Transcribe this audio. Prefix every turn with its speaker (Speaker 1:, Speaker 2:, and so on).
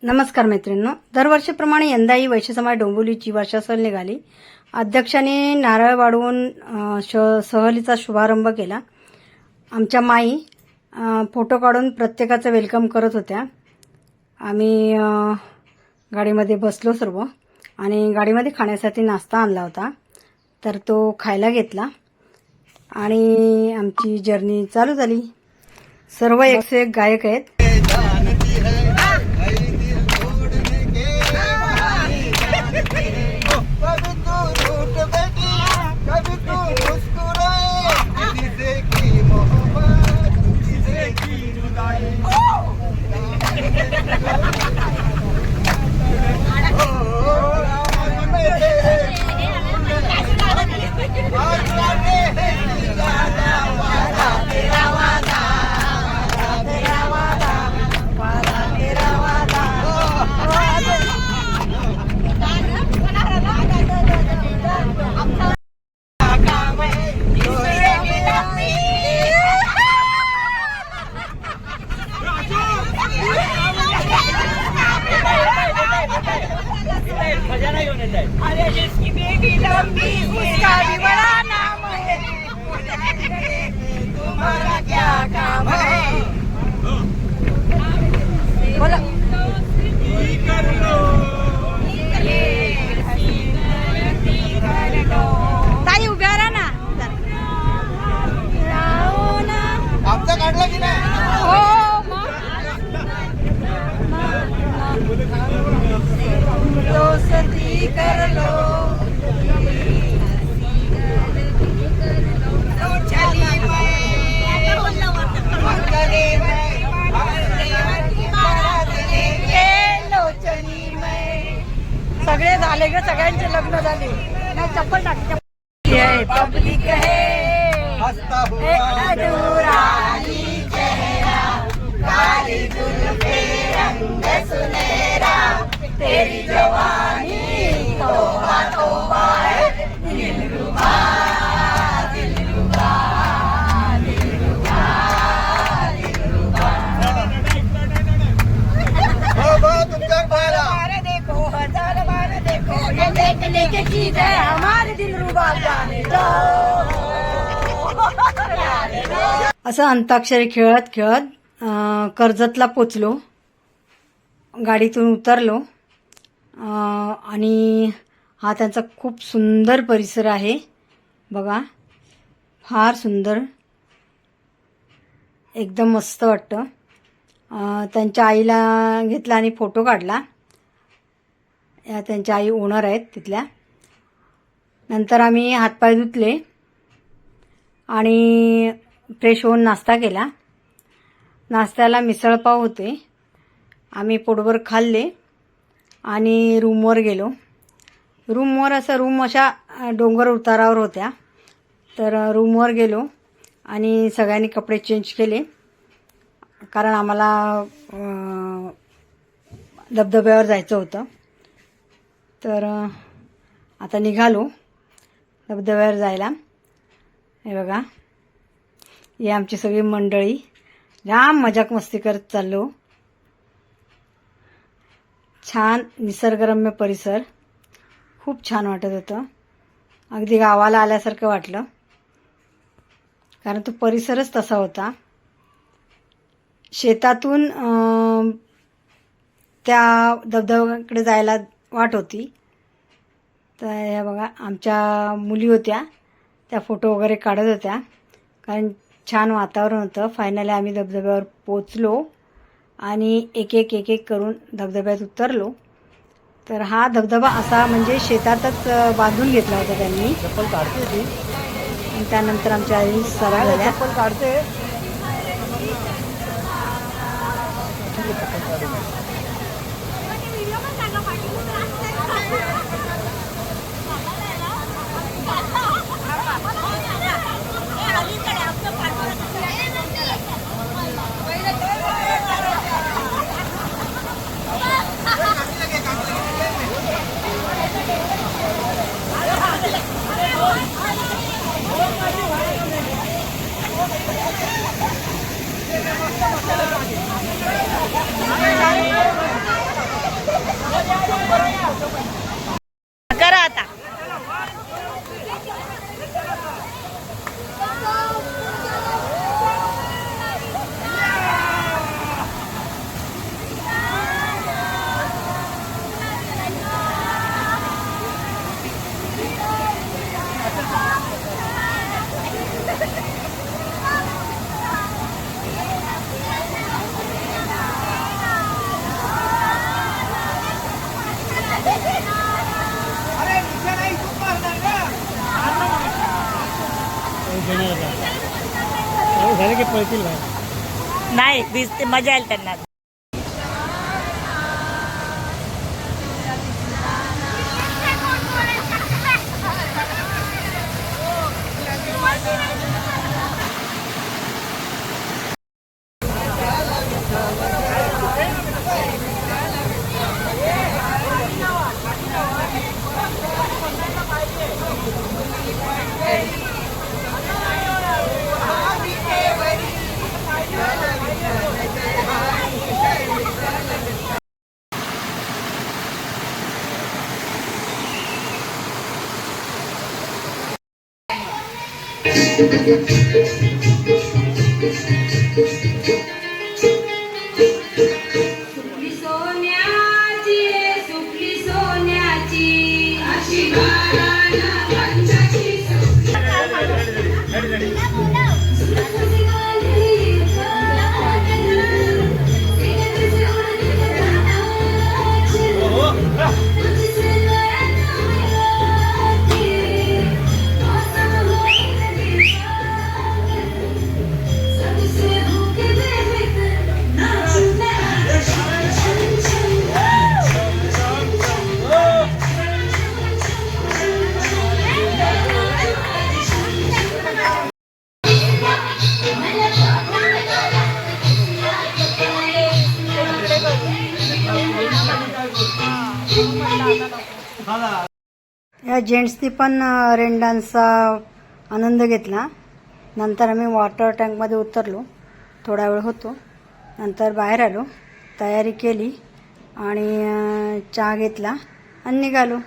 Speaker 1: नमस्कार मैत्रिणींनो, दरवर्षीप्रमाणे यंदाही वैश्य समाज डोंबिवलीची वर्षा सहल निघाली. अध्यक्षांनी नारळ वाढवून सहलीचा शुभारंभ केला. आमच्या माई फोटो काढून प्रत्येकाचं वेलकम करत होत्या. आम्ही गाडीमध्ये बसलो सर्व आणि गाडीमध्ये खाण्यासाठी नाश्ता आणला होता, तर तो खायला घेतला आणि आमची जर्नी चालू झाली. सर्व 101 गायक आहेत.
Speaker 2: अरे जिसकी बेटी लंबी उसका भी बड़ा नाम है, तुम्हारा क्या काम है? बोलो ताई उभ्या राहा ना.
Speaker 3: आमचा काढला की नाही?
Speaker 2: हो दोस्ती कर लो, सगळे झाले ग, सगळ्यांचे लग्न झाले. नाही चप्पल टाक. पब्लिक है
Speaker 3: हसता
Speaker 2: अधूरा चेहरा, काली जुल्फे रंग सुनहरा, तेरी जवानी तौबा तौबा है, दिलरुबा दिलरुबा दिलरुबा दिलरुबा.
Speaker 3: हो भाऊ तुमच्या पाहायला
Speaker 2: बार देखो हजार बार देखो, ये देखने की चीज है हमारे दिलरुबा. जाने दो जाने दो.
Speaker 1: असं अंताक्षरी खेळत खेळत कर्जतला पोचलो. गाडीतून उतरलो आणि हा त्यांचा खूप सुंदर परिसर आहे बघा, फार सुंदर, एकदम मस्त वाटतं. त्यांच्या आईला घेतला आणि फोटो काढला. या त्यांच्या आई ओनर आहेत तिथल्या. नंतर आम्ही हातपाय धुतले आणि फ्रेश होऊन नाश्ता केला. नाश्त्याला मिसळपाव होते, आम्ही पोटभर खाल्ले आणि रूमवर गेलो. रूम अशा डोंगर उतारावर होत्या, तर रूमवर गेलो आणि सगळ्यांनी कपडे चेंज केले, कारण आम्हाला धबधब्यावर जायचं होतं. तर आता निघालो धबधब्यावर जायला. हे बघा, ही आमची सगळी मंडळी जाम मजाक मस्ती करत चाललो. छान निसर्गरम्य परिसर, खूप छान वाटत होतं. अगदी गावाला आल्यासारखं वाटलं, कारण तो परिसरच तसा होता. शेतातून त्या धबधब्याकडे जायला वाट होती. तर हे बघा, आमच्या मुली होत्या, त्या फोटो वगैरे काढत होत्या, कारण छान वातावरण होतं. फायनली आम्ही धबधब्यावर पोचलो आणि एक एक करून धबधब्यात उतरलो. तर हा धबधबा असा म्हणजे शेतातच बांधून घेतला होता त्यांनी.
Speaker 3: चप्पल काढते ती,
Speaker 1: आणि त्यानंतर आमच्या आई सरा झाल्या.
Speaker 3: चप्पल काढते.
Speaker 4: की पळतील बाहेर?
Speaker 2: नाही भिजते, मजा येईल त्यांना.
Speaker 5: सुकली सोन्याची रे सुकली सोन्याची अशी गाराणा पंचाची
Speaker 1: या जेंट्सनी पण रेन डान्सचा आनंद घेतला. नंतर आम्ही वॉटर टँकमध्ये उतरलो, थोडा वेळ होतो. नंतर बाहेर आलो, तयारी केली आणि चहा घेतला आणि निघालो.